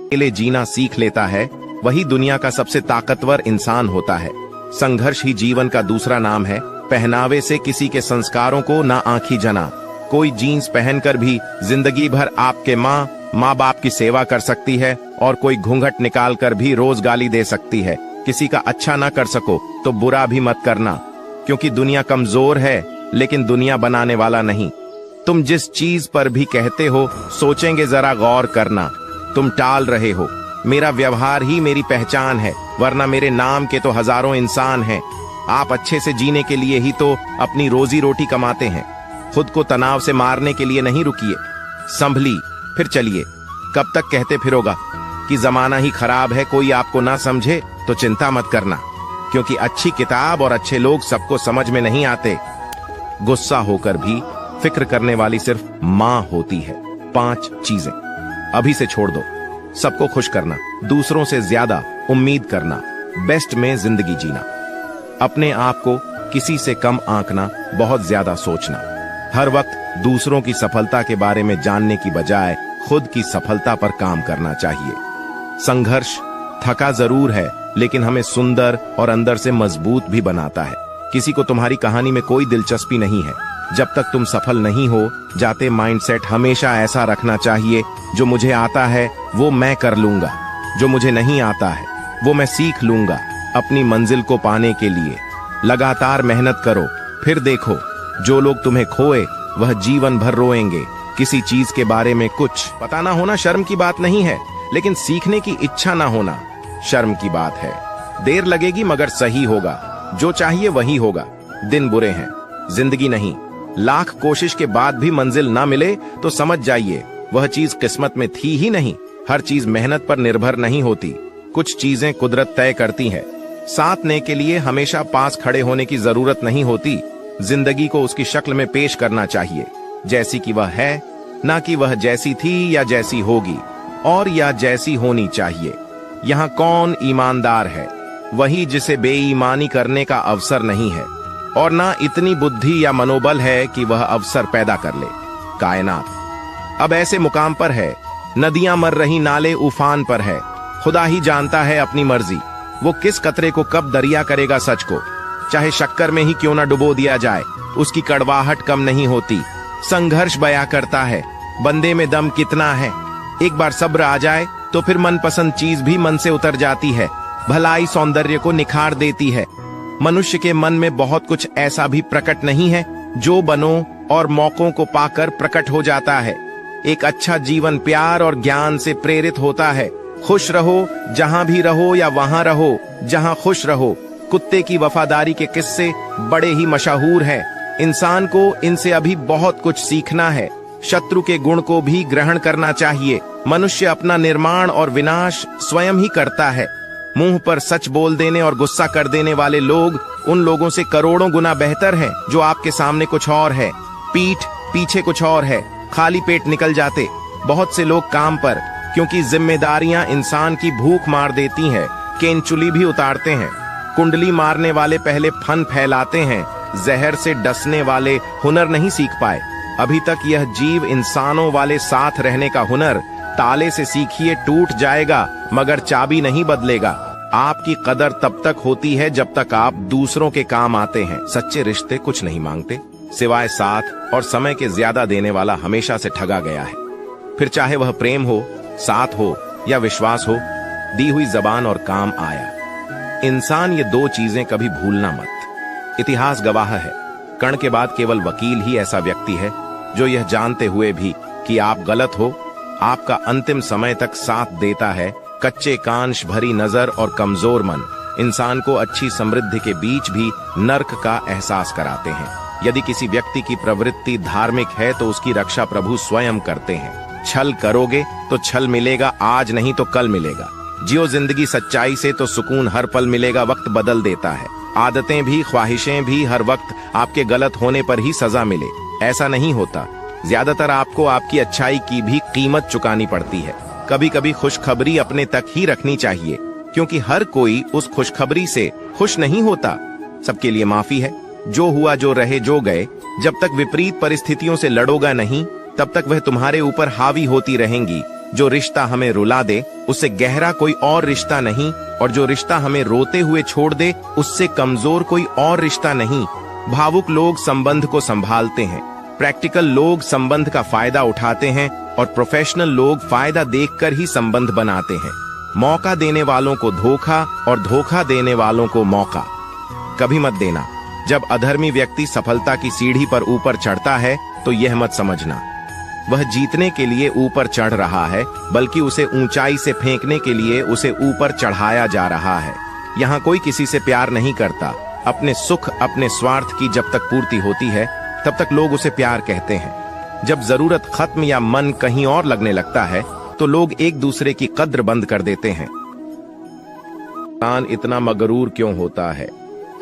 अकेले जीना सीख लेता है वही दुनिया का सबसे ताकतवर इंसान होता है। संघर्ष ही जीवन का दूसरा नाम है। पहनावे से किसी के संस्कारों को ना आंखी जना। कोई जीन्स पहनकर भी जिंदगी भर आपके माँ बाप की सेवा कर सकती है और कोई घूंघट निकाल कर भी रोज गाली दे सकती है। किसी का अच्छा ना कर सको तो बुरा भी मत करना, क्योंकि दुनिया कमजोर है लेकिन दुनिया बनाने वाला नहीं। तुम जिस चीज पर भी कहते हो सोचेंगे जरा गौर करना। तुम टाल रहे हो। मेरा व्यवहार ही मेरी पहचान है, वरना मेरे नाम के तो हजारों इंसान हैं। आप अच्छे से जीने के लिए ही तो अपनी रोजी रोटी कमाते हैं। खुद को तनाव से मारने के लिए नहीं रुकिए, संभली फिर चलिए। कब तक कहते फिरोगा कि जमाना ही खराब है, कोई आपको ना समझे तो चिंता मत करना, क्योंकि अच्छी किताब और अच्छे लोग सबको समझ में नहीं आते। गुस्सा होकर भी फिक्र करने वाली सिर्फ मां होती है। 5 चीजें अभी से छोड़ दो। सबको खुश करना, दूसरों से ज्यादा उम्मीद करना, बेस्ट में जिंदगी जीना, अपने आप को किसी से कम आंकना, बहुत ज्यादा सोचना, हर वक्त दूसरों की सफलता के बारे में जानने की बजाय खुद की सफलता पर काम करना चाहिए। संघर्ष थका जरूर है लेकिन हमें सुंदर और अंदर से मजबूत भी बनाता है। किसी को तुम्हारी कहानी में कोई दिलचस्पी नहीं है जब तक तुम सफल नहीं हो जाते। माइंडसेट हमेशा ऐसा रखना चाहिए, जो मुझे आता है वो मैं कर लूंगा, जो मुझे नहीं आता है वो मैं सीख लूंगा। अपनी मंजिल को पाने के लिए लगातार मेहनत करो, फिर देखो जो लोग तुम्हें खोए वह जीवन भर रोएंगे। किसी चीज के बारे में कुछ पता ना होना शर्म की बात नहीं है, लेकिन सीखने की इच्छा ना होना शर्म की बात है। देर लगेगी मगर सही होगा, जो चाहिए वही होगा। दिन बुरे हैं, जिंदगी नहीं। लाख कोशिश के बाद भी मंजिल ना मिले तो समझ जाइए वह चीज किस्मत में थी ही नहीं। हर चीज मेहनत पर निर्भर नहीं होती, कुछ चीजें कुदरत तय करती है। साथ देने के लिए हमेशा पास खड़े होने की जरूरत नहीं होती। जिंदगी को उसकी शक्ल में पेश करना चाहिए, जैसी कि वह है, ना कि वह जैसी थी या जैसी होगी और या जैसी होनी चाहिए। यहाँ कौन ईमानदार है? वही जिसे बेईमानी करने का अवसर नहीं है और ना इतनी बुद्धि या मनोबल है कि वह अवसर पैदा कर ले। कायनात अब ऐसे मुकाम पर है, नदियां मर रही, नाले उफान पर है। खुदा ही जानता है अपनी मर्जी, वो किस कतरे को कब दरिया करेगा। सच को चाहे शक्कर में ही क्यों ना डुबो दिया जाए, उसकी कड़वाहट कम नहीं होती। संघर्ष बयां करता है बंदे में दम कितना है। एक बार सब्र आ जाए तो फिर मनपसंद चीज भी मन से उतर जाती है। भलाई सौंदर्य को निखार देती है। मनुष्य के मन में बहुत कुछ ऐसा भी प्रकट नहीं है जो बनो और मौकों को पाकर प्रकट हो जाता है। एक अच्छा जीवन प्यार और ज्ञान से प्रेरित होता है। खुश रहो जहां भी रहो या वहां रहो जहां खुश रहो। कुत्ते की वफादारी के किस्से बड़े ही मशहूर हैं। इंसान को इनसे अभी बहुत कुछ सीखना है। शत्रु के गुण को भी ग्रहण करना चाहिए। मनुष्य अपना निर्माण और विनाश स्वयं ही करता है। मुंह पर सच बोल देने और गुस्सा कर देने वाले लोग उन लोगों से करोड़ों गुना बेहतर हैं जो आपके सामने कुछ और है, पीठ पीछे कुछ और है। खाली पेट निकल जाते बहुत से लोग काम पर, क्योंकि जिम्मेदारियां इंसान की भूख मार देती हैं, केंचुली भी उतारते हैं। कुंडली मारने वाले पहले फन फैलाते हैं, जहर से डसने वाले हुनर नहीं सीख पाए। अभी तक यह जीव इंसानों वाले साथ रहने का हुनर ताले से सीखिए, टूट जाएगा मगर चाबी नहीं बदलेगा। आपकी कदर तब तक होती है जब तक आप दूसरों के काम आते हैं। सच्चे रिश्ते कुछ नहीं मांगते सिवाय साथ और समय के ज्यादा देने वाला हमेशा से ठगा गया है। फिर चाहे वह प्रेम हो, साथ हो या विश्वास हो, दी हुई जबान और काम आया। इंसान ये 2 चीजें कभी भूलना मत। इतिहास गवाह है, कर्ण के बाद केवल वकील ही ऐसा व्यक्ति है जो यह जानते हुए भी कि आप गलत हो, आपका अंतिम समय तक साथ देता है। कच्चे कांच, भरी नजर और कमजोर मन इंसान को अच्छी समृद्धि के बीच भी नर्क का एहसास कराते हैं। यदि किसी व्यक्ति की प्रवृत्ति धार्मिक है तो उसकी रक्षा प्रभु स्वयं करते हैं। छल करोगे तो छल मिलेगा, आज नहीं तो कल मिलेगा। जियो जिंदगी सच्चाई से तो सुकून हर पल मिलेगा। वक्त बदल देता है, आदतें भी ख्वाहिशें भी हर वक्त आपके गलत होने पर ही सजा मिले, ऐसा नहीं होता। ज्यादातर आपको आपकी अच्छाई की भी कीमत चुकानी पड़ती है। कभी कभी खुशखबरी अपने तक ही रखनी चाहिए, क्योंकि हर कोई उस खुशखबरी से खुश नहीं होता। सबके लिए माफी है, जो हुआ जो रहे जो गए। जब तक विपरीत परिस्थितियों से लड़ोगा नहीं तब तक वह तुम्हारे ऊपर हावी होती रहेंगी। जो रिश्ता हमें रुला दे उससे गहरा कोई और रिश्ता नहीं, और जो रिश्ता हमें रोते हुए छोड़ दे उससे कमजोर कोई और रिश्ता नहीं। भावुक लोग संबंध को संभालते हैं, प्रैक्टिकल लोग संबंध का फायदा उठाते हैं, और प्रोफेशनल लोग फायदा देखकर ही संबंध बनाते हैं। मौका देने वालों को धोखा और धोखा देने वालों को मौका कभी मत देना। जब अधर्मी व्यक्ति सफलता की सीढ़ी पर ऊपर चढ़ता है तो यह मत समझना वह जीतने के लिए ऊपर चढ़ रहा है, बल्कि उसे ऊंचाई से फेंकने के लिए उसे ऊपर चढ़ाया जा रहा है। यहाँ कोई किसी से प्यार नहीं करता। अपने सुख अपने स्वार्थ की जब तक पूर्ति होती है तब तक लोग उसे प्यार कहते हैं। जब जरूरत खत्म या मन कहीं और लगने लगता है तो लोग एक दूसरे की कद्र बंद कर देते हैं। इंसान इतना मगरूर क्यों होता है?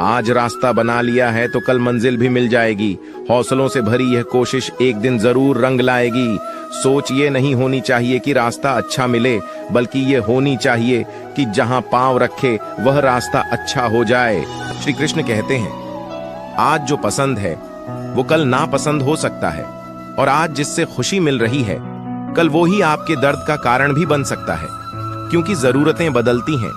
आज रास्ता बना लिया है तो कल मंजिल भी मिल जाएगी। हौसलों से भरी यह कोशिश एक दिन जरूर रंग लाएगी। सोच ये नहीं होनी चाहिए कि रास्ता अच्छा मिले, बल्कि ये होनी चाहिए कि जहां पांव रखे वह रास्ता अच्छा हो जाए। श्री कृष्ण कहते हैं, आज जो पसंद है वो कल नापसंद हो सकता है, और आज जिससे खुशी मिल रही है कल वो ही आपके दर्द का कारण भी बन सकता है। क्योंकि जरूरतें बदलती हैं,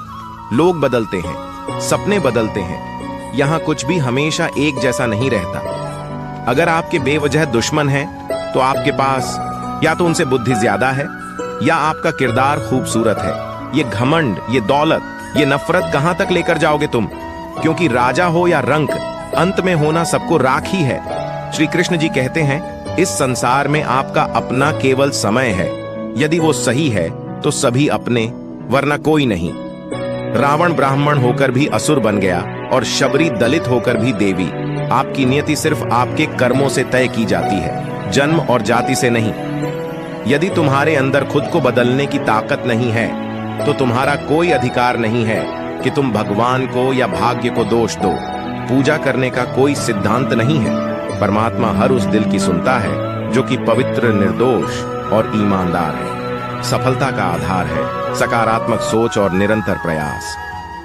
लोग बदलते हैं, सपने बदलते हैं। यहाँ कुछ भी हमेशा एक जैसा नहीं रहता। अगर आपके बेवजह दुश्मन हैं, तो आपके पास या तो उनसे बुद्धि ज्यादा है या आपका किरदार खूबसूरत है। ये घमंड, ये दौलत, ये नफरत कहां तक लेकर जाओगे तुम? क्योंकि राजा हो या रंक, अंत में होना सबको राख ही है। श्री कृष्ण जी कहते हैं, इस संसार में आपका अपना केवल समय है। यदि वो सही है तो सभी अपने, वरना कोई नहीं। रावण ब्राह्मण होकर भी असुर बन गया और शबरी दलित होकर भी देवी। आपकी नियति सिर्फ आपके कर्मों से तय की जाती है, जन्म और जाति से नहीं। यदि तुम्हारे अंदर खुद को बदलने की ताकत नहीं है तो तुम्हारा कोई अधिकार नहीं है कि तुम भगवान को या भाग्य को दोष दो। पूजा करने का कोई सिद्धांत नहीं है। परमात्मा हर उस दिल की सुनता है जो कि पवित्र, निर्दोष और ईमानदार है। सफलता का आधार है सकारात्मक सोच और निरंतर प्रयास।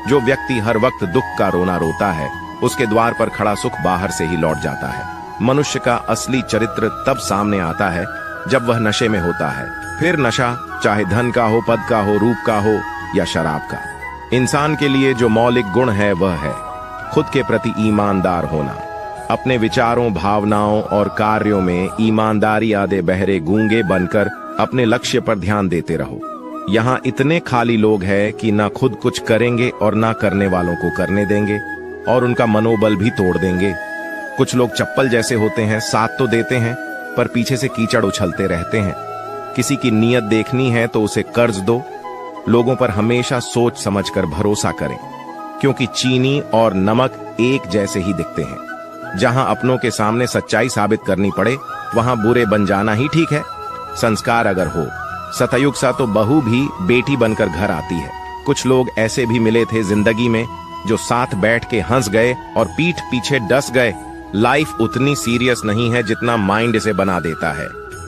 जो व्यक्ति हर वक्त दुख का रोना रोता है, उसके द्वार पर खड़ा सुख बाहर से ही लौट जाता है। मनुष्य का असली चरित्र तब सामने आता है जब वह नशे में होता है। फिर नशा चाहे धन का हो, पद का हो, रूप का हो या शराब का। इंसान के लिए जो मौलिक गुण है वह है खुद के प्रति ईमानदार होना। अपने विचारों, भावनाओं और कार्यों में ईमानदारी आदे बहरे गूंगे बनकर अपने लक्ष्य पर ध्यान देते रहो। यहाँ इतने खाली लोग हैं कि ना खुद कुछ करेंगे और ना करने वालों को करने देंगे, और उनका मनोबल भी तोड़ देंगे। कुछ लोग चप्पल जैसे होते हैं, साथ तो देते हैं पर पीछे से कीचड़ उछलते रहते हैं। किसी की नीयत देखनी है तो उसे कर्ज दो। लोगों पर हमेशा सोच समझकर भरोसा करें, क्योंकि चीनी और नमक एक जैसे ही दिखते हैं। जहां अपनों के सामने सच्चाई साबित करनी पड़े वहां बुरे बन जाना ही ठीक है। संस्कार अगर हो, सतयुग सा तो बहू भी बेटी बनकर घर आती है। कुछ लोग ऐसे भी मिले थे जिंदगी में जो साथ बैठ के हंस गए और पीठ पीछे डस गए। लाइफ उतनी सीरियस नहीं है जितना माइंड इसे बना देता है।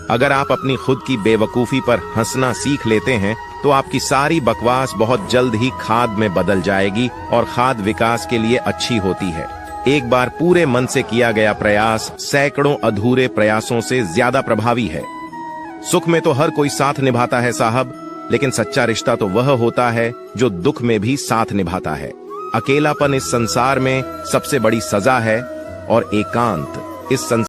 अगर आप अपनी खुद की बेवकूफी पर हंसना सीख लेते हैं तो आपकी सारी बकवास बहुत जल्द ही खाद में बदल जाएगी, और खाद विकास के लिए अच्छी होती है। एक बार पूरे मन से किया गया प्रयास सैकड़ों अधूरे प्रयासों से ज्यादा प्रभावी है। सुख में तो हर कोई साथ निभाता है साहब, लेकिन सच्चा रिश्ता तो वह होता है जो दुख में भी साथ निभाता है। अकेलापन इस संसार में सबसे बड़ी सजा है, और एकांत इस संसार